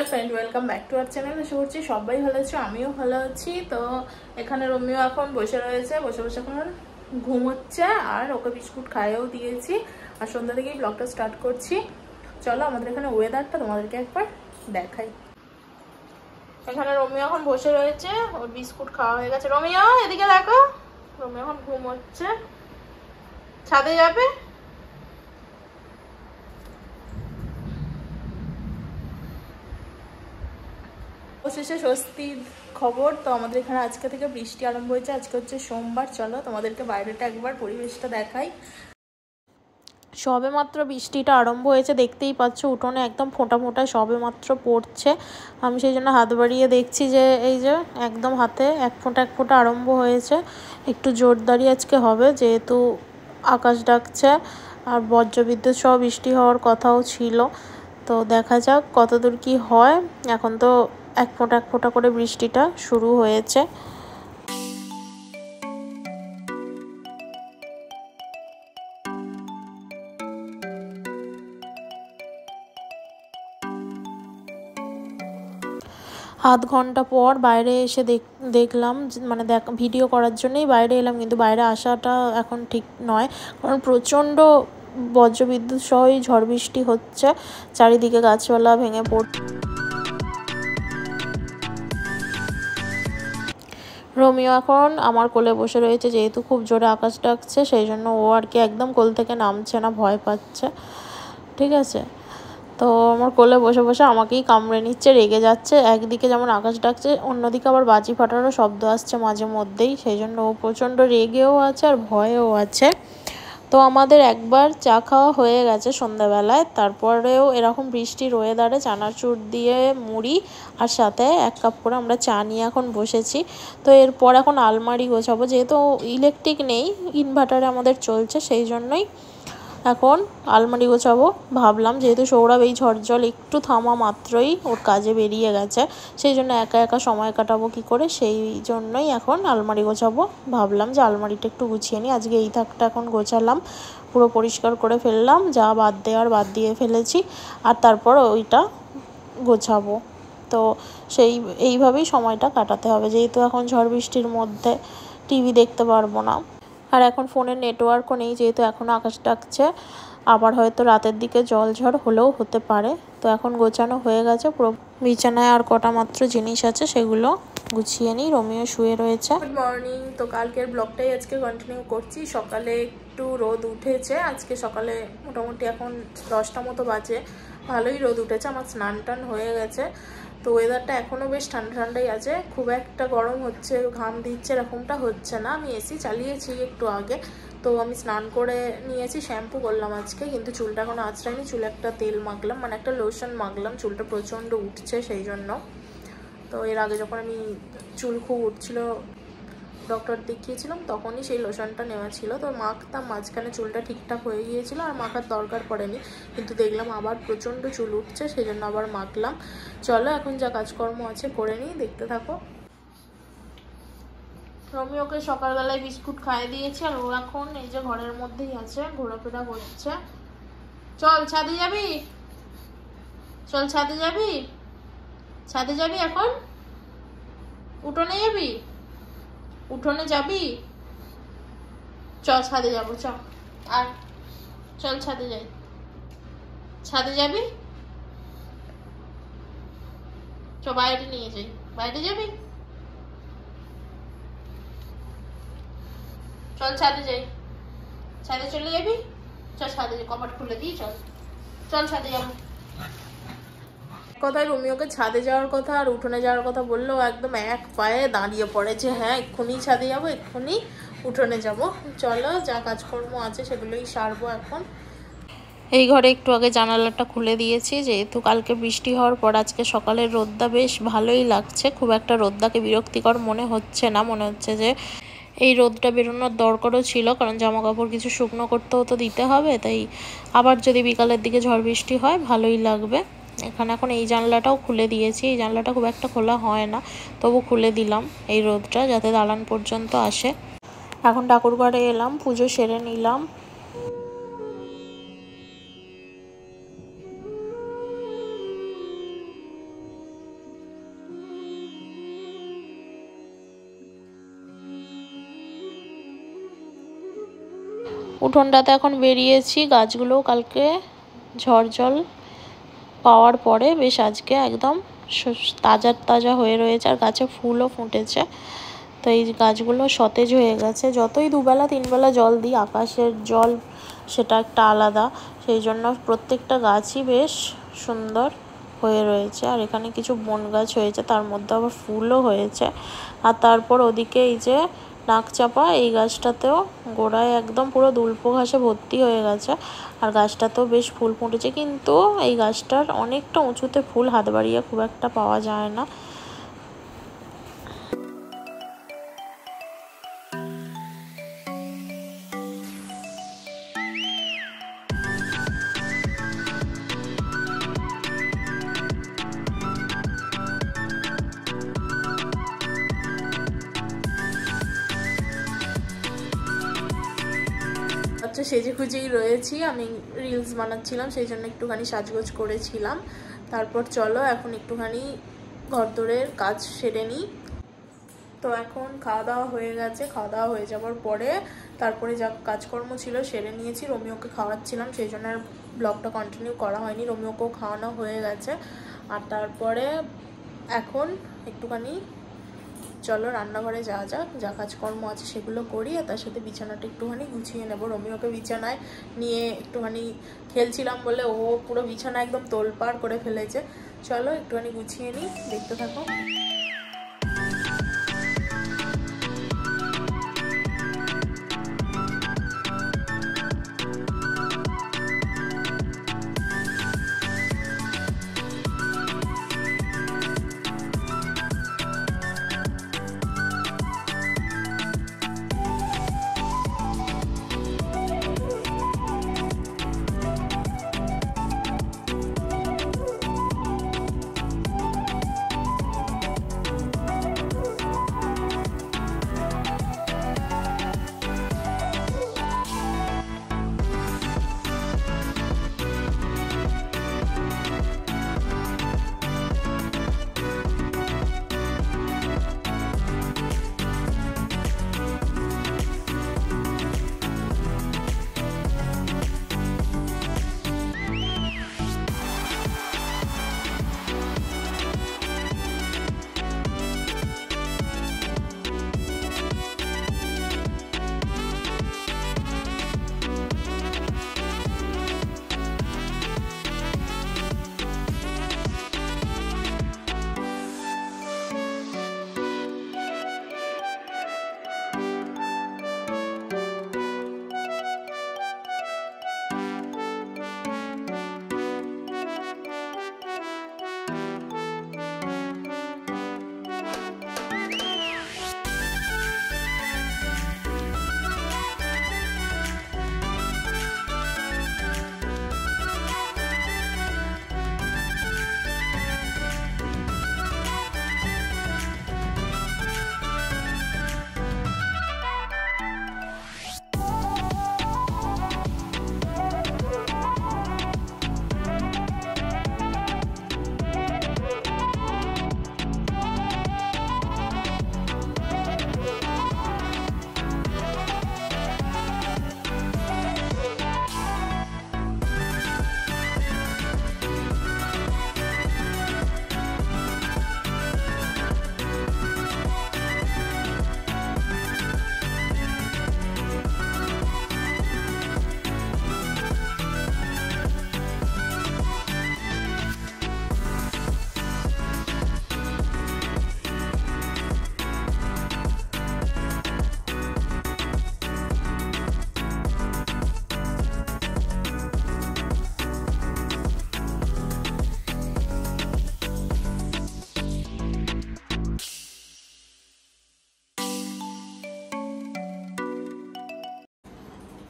Friend welcome back to our channel. आशा करছি সবাই ভালো আছো, আমিও ভালো আছি। তো এখানে রোমিও এখন বসে রয়েছে, বসে বসে এখন ঘুমোচ্ছে আর ওকে বিস্কুট খাইয়েও দিয়েছি। আর সন্ধ্যা থেকেই ব্লগটা স্টার্ট করছি। চলো আমাদের এখানে ওয়েদারটা তোমাদেরকে একবার দেখাই। এখানে রোমিও এখন বসে রয়েছে, ওর বিস্কুট খাওয়া হয়ে গেছে। রোমিও এদিকে দেখো, রোমিও এখন ঘুমোচ্ছে। ছাদে যাবে? অবশেষে স্বস্তির খবর। তো আমাদের এখানে আজকে থেকে বৃষ্টি আরম্ভ হয়েছে। আজকে হচ্ছে সোমবার। চলো তোমাদেরকে বাইরেটা একবার পরিবেশটা দেখাই। সবে মাত্র বৃষ্টিটা আরম্ভ হয়েছে, দেখতেই পাচ্ছ উঠোনে একদম ফোঁটা ফোঁটা সবে মাত্র পড়ছে। আমি সেই জন্য হাত বাড়িয়ে দেখছি যে এই যে একদম হাতে এক ফোঁটা আরম্ভ হয়েছে। একটু জোরদারি আজকে হবে, যেহেতু আকাশ ডাকছে আর বজ্রবিদ্যুৎ সহ বৃষ্টি হওয়ার কথাও ছিল। তো দেখা যাক কতদূর কি হয়। এখন তো এক ফোঁটা করে বৃষ্টিটা শুরু হয়েছে। আধ ঘন্টা পর বাইরে এসে দেখলাম, মানে ভিডিও করার জন্যই বাইরে এলাম, কিন্তু বাইরে আসাটা এখন ঠিক নয়, কারণ প্রচণ্ড বজ্রবিদ্যুৎ সহই ঝড় বৃষ্টি হচ্ছে, চারিদিকে গাছপালা ভেঙে পড়ছে। রোমিও এখন আমার কোলে বসে রয়েছে, যেহেতু খুব জোরে আকাশ ডাকছে সেই জন্য ও আর কি একদম কোল থেকে নামছে না, ভয় পাচ্ছে। ঠিক আছে, তো আমার কোলে বসে বসে আমাকেই কামড়ে নিচ্ছে, রেগে যাচ্ছে। একদিকে যেমন আকাশ ডাকছে, অন্যদিকে আবার বাজি ফাটারও শব্দ আসছে মাঝে মধ্যেই, সেই জন্য ও প্রচণ্ড রেগেও আছে আর ভয়েও আছে। তো আমাদের একবার চা খাওয়া হয়ে গেছে সন্ধ্যাবেলায়, তারপরেও এরকম বৃষ্টির ওয়েদারে চানাচুর দিয়ে মুড়ি আর সাথে 1 কাপ করে আমরা চা নিয়ে এখন বসেছি। তো এরপর এখন আলমারি গোছাবো, যেহেতু ইলেকট্রিক নেই, ইনভার্টারে আমাদের চলছে, সেই জন্যই এখন আলমারি গোছাবো ভাবলাম। যেহেতু সৌরভ এই ঝড় জল একটু থামা মাত্রই ওর কাজে বেরিয়ে গেছে, সেই জন্য একা একা সময় কাটাবো কি করে, সেই জন্যই এখন আলমারি গোছাবো। ভাবলাম যে আলমারিটা একটু গুছিয়ে নিই। আজকে এই থাকটা এখন গোছালাম, পুরো পরিষ্কার করে ফেললাম, যা বাদ দেওয়ার বাদ দিয়ে ফেলেছি, আর তারপর ওইটা গোছাবো। তো এইভাবেই সময়টা কাটাতে হবে, যেহেতু এখন ঝড় বৃষ্টির মধ্যে টিভি দেখতে পারবো না, আর এখন ফোনের নেটওয়ার্কও নেই, যেহেতু এখনও আকাশ ডাকছে, আবার হয়তো রাতের দিকে জলঝড় হলেও হতে পারে। তো এখন গোছানো হয়ে গেছে পুরো, বিছানায় আর কটা মাত্র জিনিস আছে সেগুলো গুছিয়ে নিই। রোমিও শুয়ে রয়েছে। Good morning. তো কালকের ব্লগটাই আজকে কন্টিনিউ করছি। সকালে একটু রোদ উঠেছে, আজকে সকালে মোটামুটি এখন 10টা মতো বাজে, ভালোই রোদ উঠেছে। আমার স্নান টান হয়ে গেছে। তো ওয়েদারটা এখনও বেশ ঠান্ডা ঠান্ডাই আছে, খুব একটা গরম হচ্ছে ঘাম দিচ্ছে এরকমটা হচ্ছে না। আমি এসি চালিয়েছি একটু আগে, তো আমি স্নান করে নিয়েছি, শ্যাম্পু করলাম আজকে, কিন্তু চুলটা এখনো আঁচড়াইনি। চুলে একটা তেল মাখলাম, মানে একটা লোশন মাখলাম, চুলটা প্রচণ্ড উঠছে সেই জন্য। তো এর আগে যখন আমি চুল খুব উঠছিল ডক্টর দেখিয়েছিলাম, তখনই সেই লোশনটা নেওয়া ছিল, তো মাখতাম, মাঝখানে চুলটা ঠিকঠাক হয়ে গিয়েছিল আর মাখার দরকার পড়েনি, কিন্তু দেখলাম আবার প্রচণ্ড চুল উঠছে, সেই জন্য আবার মাখলাম। চলো এখন যা কাজকর্ম আছে করে নিই, দেখতে থাকো। রোমিওকে সকালবেলায় বিস্কুট খাইয়ে দিয়েছি, আর ও এখন এই যে ঘরের মধ্যেই আছে, ঘোরাফেরা করছে। চল ছাদে যাবি, চল ছাদে যাবি, ছাদে যাবি, এখন উঠোনে যাবি, উঠোনে যাবি, চল ছাদে যাবো, চল আর চল ছাদে যাই, ছাদে যাবি, চ বাইরে নিয়ে যাই, বাইরে যাবি, চল ছাদে যাই, ছাদে চলে যাবি, চল ছাদে কপাট খুলে দিই, চল চল ছাদে যাবো। কথায় রোমিওকে ছাদে যাওয়ার কথা আর উঠোনে যাওয়ার কথা বললেও একদম এক পায়ে দাঁড়িয়ে পড়েছে, হ্যাঁ এক্ষুনি ছাদে যাবো, এক্ষুনি উঠোনে যাব। চলো যা কাজকর্ম আছে সেগুলোই সারবো এখন। এই ঘরে একটু আগে জানালাটা খুলে দিয়েছি, যেহেতু কালকে বৃষ্টি হওয়ার পর আজকে সকালের রোদটা বেশ ভালোই লাগছে, খুব একটা রোদটাকে বিরক্তিকর মনে হচ্ছে না, মনে হচ্ছে যে এই রোদটা বেরোনোর দরকারও ছিল, কারণ জামা কাপড় কিছু শুকনো করতেও তো দিতে হবে, তাই আবার যদি বিকালের দিকে ঝড় বৃষ্টি হয় ভালোই লাগবে। এখানে এখন এই জানলাটাও খুলে দিয়েছি, এই জানলাটা খুব একটা খোলা হয় না, তবু খুলে দিলাম এই রোদটা যাতে দালান পর্যন্ত আসে। এখন ঠাকুর ঘরে এলাম, পুজো সেরে নিলাম। উঠোনটাতে এখন বেরিয়েছি। গাছগুলো কালকে ঝড় জল পাওয়ার পরে বেশ আজকে একদম তাজা তাজা হয়ে রয়েছে, আর গাছে ফুলও ফুটেছে। তো এই গাছগুলো সতেজ হয়ে গেছে। যতই দুবেলা তিনবেলা জল দিই, আকাশের জল সেটা একটা আলাদা, সেই জন্য প্রত্যেকটা গাছই বেশ সুন্দর হয়ে রয়েছে। আর এখানে কিছু বন গাছ হয়েছে, তার মধ্যে আবার ফুলও হয়েছে। আর তারপর ওদিকে এই যে নাকচাপা, এই গাছটাতেও গোড়ায় একদম পুরো দুল্পো ঘাসে ভর্তি হয়ে গেছে, আর গাছটাতেও বেশ ফুল ফুটেছে। কিন্তু এই গাছটার অনেকটা উঁচুতে ফুল, হাত বাড়িয়ে খুব একটা পাওয়া যায় না। সেজে খুঁজেই রয়েছি, আমি রিলস বানাচ্ছিলাম, সেই জন্য একটুখানি সাজগোজ করেছিলাম। তারপর চলো এখন একটুখানি ঘরদোরের কাজ সেরে নিই। তো এখন খাওয়া দাওয়া হয়ে গেছে, খাওয়া দাওয়া হয়ে যাওয়ার পরে তারপরে যা কাজকর্ম ছিল সেরে নিয়েছি। রোমিওকে খাওয়াচ্ছিলাম, সেই জন্য আর ব্লগটা কন্টিনিউ করা হয়নি। রোমিওকেও খাওয়ানো হয়ে গেছে। আর তারপরে এখন একটুখানি চলো রান্নাঘরে যাওয়া যাক, যা কাজকর্ম আছে সেগুলো করি, আর তার সাথে বিছানাটা একটুখানি গুছিয়ে নেব। রোমিওকে বিছানায় নিয়ে একটুখানি খেলছিলাম বলে ও পুরো বিছানা একদম তোলপাড় করে ফেলেছে। চলো একটুখানি গুছিয়ে নিই, দেখতে থাকো।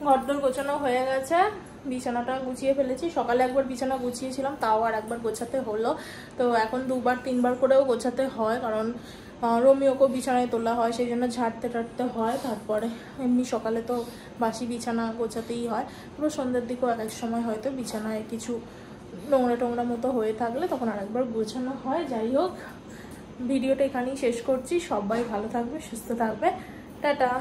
ঘরদোর গোছানো হয়ে গেছে, বিছানাটা গুছিয়ে ফেলেছি। সকালে একবার বিছানা গুছিয়েছিলাম, তাও আর একবার গোছাতে হলো। তো এখন দুবার তিনবার করেও গোছাতে হয়, কারণ রোমিওকেও বিছানায় তোলা হয়, সেই জন্য ঝাড়তে টাড়তে হয়। তারপরে এমনি সকালে তো বাসি বিছানা গোছাতেই হয়। পুরো সন্ধ্যের দিকেও এক এক সময় হয়তো বিছানায় কিছু নোংরা টোংরা মতো হয়ে থাকলে তখন আর একবার গোছানো হয়। যাই হোক, ভিডিওটা এখানেই শেষ করছি। সবাই ভালো থাকবে, সুস্থ থাকবে, টাটা।